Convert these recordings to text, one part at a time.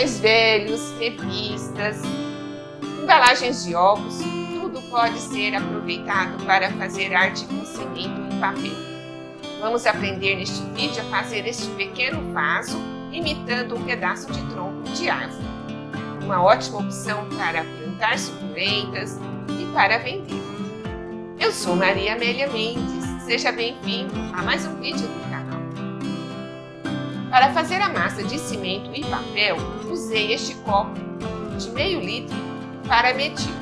Papéis velhos, revistas, embalagens de ovos, tudo pode ser aproveitado para fazer arte com cimento e papel. Vamos aprender neste vídeo a fazer este pequeno vaso imitando um pedaço de tronco de árvore. Uma ótima opção para plantar suculentas e para vender. Eu sou Maria Amélia Mendes, seja bem-vindo a mais um vídeo do canal. Para fazer a massa de cimento e papel, usei este copo de meio litro para medir.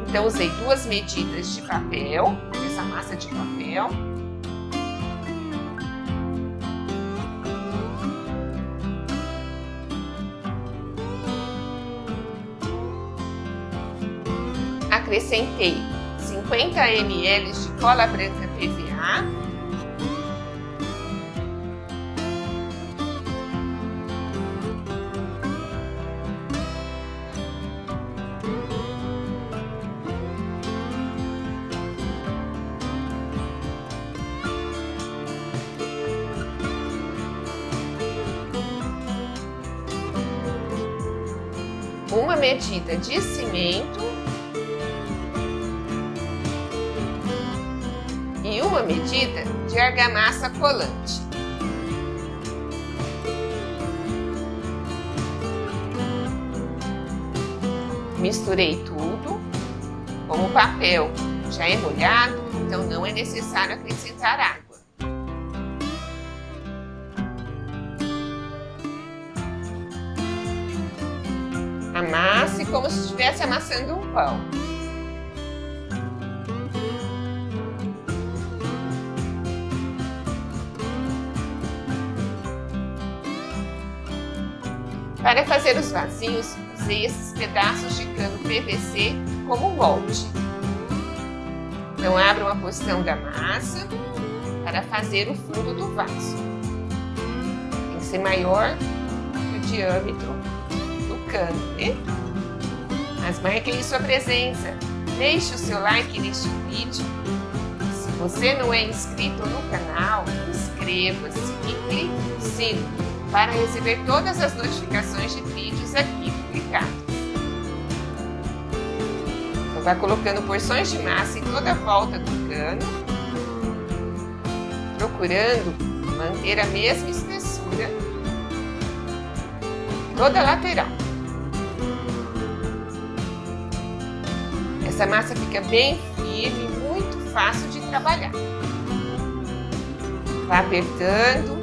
Então usei 2 medidas de papel, essa massa de papel. Acrescentei 50 ml de cola branca PVA, uma medida de cimento e uma medida de argamassa colante. Misturei tudo. Como o papel já é molhado, então não é necessário acrescentar água. Amasse como se estivesse amassando um pão. Para fazer os vasinhos, usei esses pedaços de cano PVC como molde. Então, abra uma porção da massa para fazer o fundo do vaso. Tem que ser maior que o diâmetro do cano, né? Mas marque aí sua presença. Deixe o seu like neste vídeo. Se você não é inscrito no canal, inscreva-se e clique no sino para receber todas as notificações de vídeos aqui publicados. Então, vai colocando porções de massa em toda a volta do cano, procurando manter a mesma espessura toda a lateral. Essa massa fica bem firme e muito fácil de trabalhar. Vá apertando.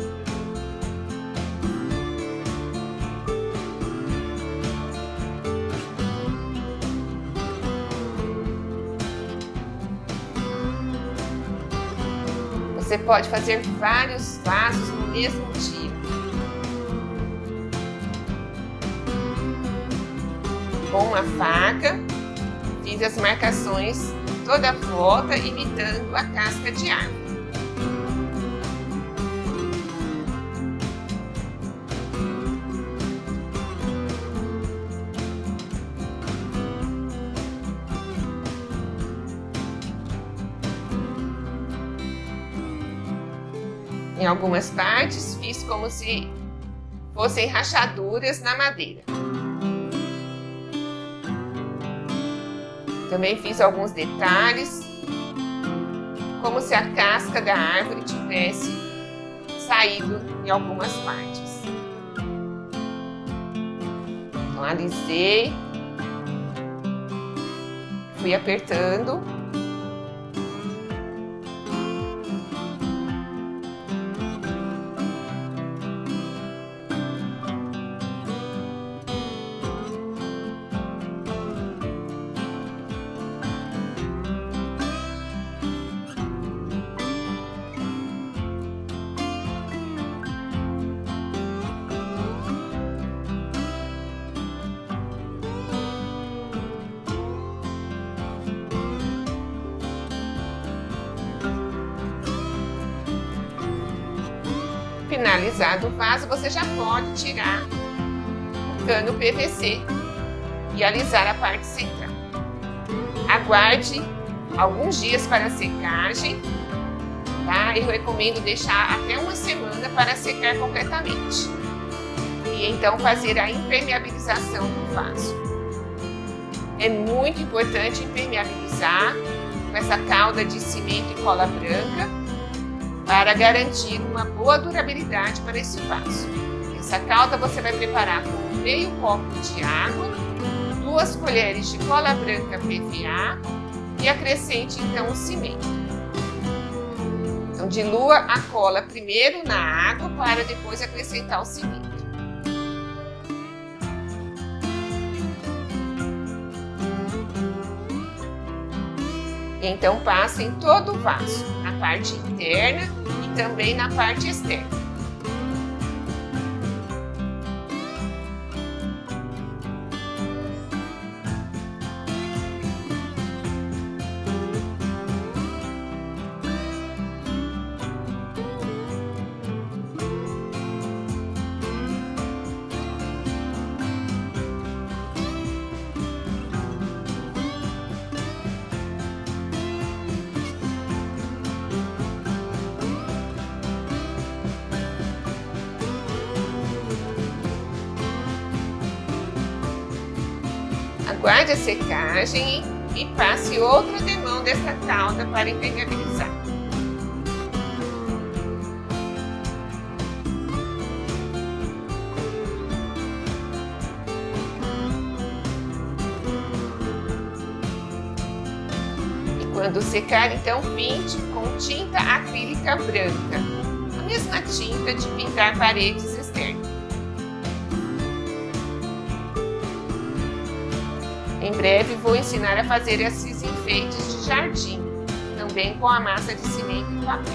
Você pode fazer vários vasos no mesmo dia. Com a faca, fiz as marcações toda a volta, imitando a casca de árvore. Em algumas partes, fiz como se fossem rachaduras na madeira. Também fiz alguns detalhes, como se a casca da árvore tivesse saído em algumas partes. Então, alisei, fui apertando. Finalizado o vaso, você já pode tirar o cano PVC e alisar a parte central. Aguarde alguns dias para a secagem, tá? Eu recomendo deixar até uma semana para secar completamente. e então fazer a impermeabilização do vaso. É muito importante impermeabilizar com essa calda de cimento e cola branca para garantir uma boa durabilidade para esse vaso. Essa calda você vai preparar com meio copo de água, 2 colheres de cola branca PVA e acrescente então o cimento. Então dilua a cola primeiro na água para depois acrescentar o cimento. E então passa em todo o vaso, na parte interna e também na parte externa. Aguarde a secagem e passe outra demão dessa calda para impermeabilizar. E quando secar, então pinte com tinta acrílica branca, a mesma tinta de pintar paredes externas. Em breve vou ensinar a fazer esses enfeites de jardim, também com a massa de cimento e papel.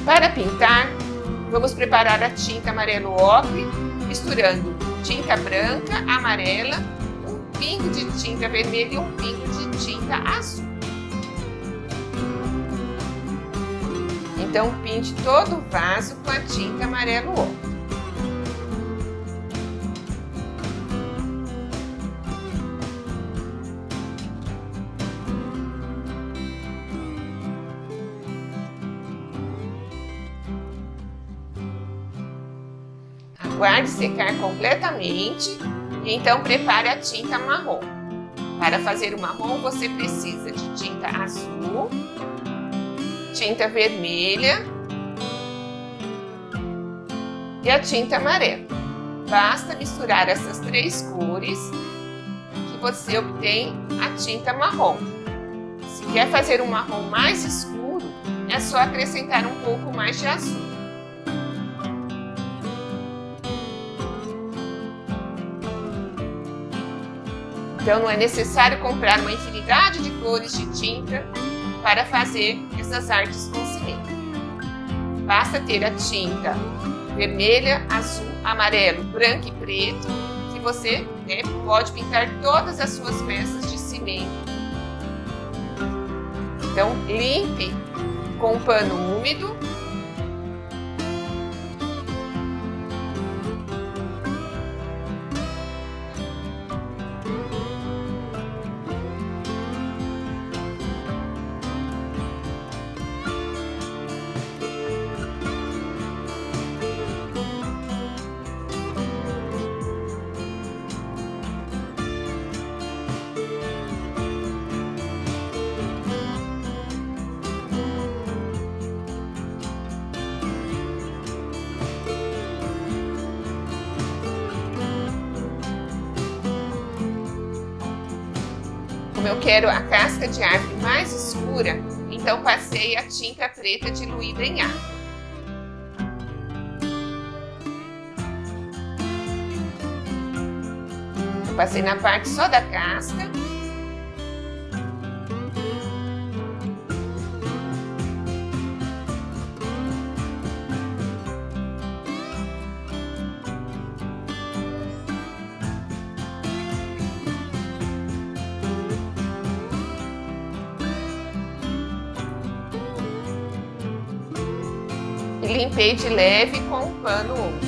Para pintar, vamos preparar a tinta amarelo ocre, misturando tinta branca, amarela, um pingo de tinta vermelha e um pingo de tinta azul. Então pinte todo o vaso com a tinta amarelo ocre. Aguarde secar completamente e então prepare a tinta marrom. Para fazer o marrom você precisa de tinta azul, tinta vermelha e a tinta amarela. Basta misturar essas 3 cores que você obtém a tinta marrom. Se quer fazer um marrom mais escuro, é só acrescentar um pouco mais de azul. Então não é necessário comprar uma infinidade de cores de tinta para fazer essas artes com cimento. Basta ter a tinta vermelha, azul, amarelo, branco e preto, que você pode pintar todas as suas peças de cimento. Então limpe com um pano úmido. Como eu quero a casca de árvore mais escura, então passei a tinta preta diluída em água. Eu passei na parte só da casca. E limpei de leve com um pano úmido.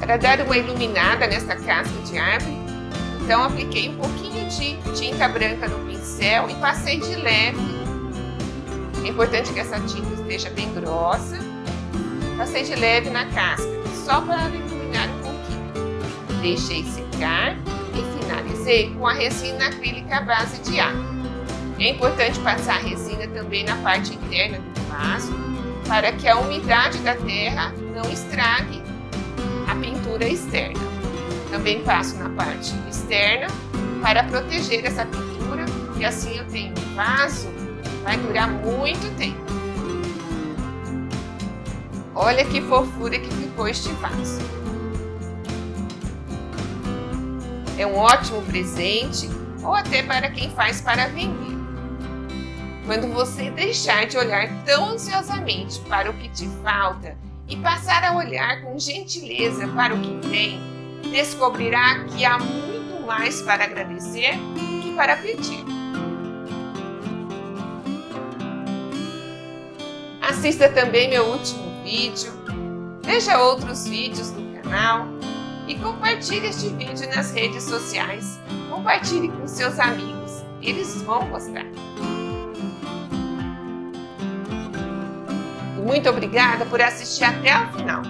Para dar uma iluminada nessa casca de árvore, então apliquei um pouquinho de tinta branca no pincel e passei de leve. É importante que essa tinta esteja bem grossa. Passei de leve na casca, só para iluminar um pouquinho. Deixei secar e finalizei com a resina acrílica à base de água. É importante passar a resina também na parte interna do vaso, para que a umidade da terra não estrague a pintura externa. Também passo na parte externa para proteger essa pintura, e assim eu tenho um vaso que vai durar muito tempo. Olha que fofura que ficou este vaso. É um ótimo presente ou até para quem faz para vender. Quando você deixar de olhar tão ansiosamente para o que te falta e passar a olhar com gentileza para o que tem, descobrirá que há muito mais para agradecer do que para pedir. Assista também meu último vídeo, veja outros vídeos do canal e compartilhe este vídeo nas redes sociais. Compartilhe com seus amigos, eles vão gostar. Muito obrigada por assistir até o final.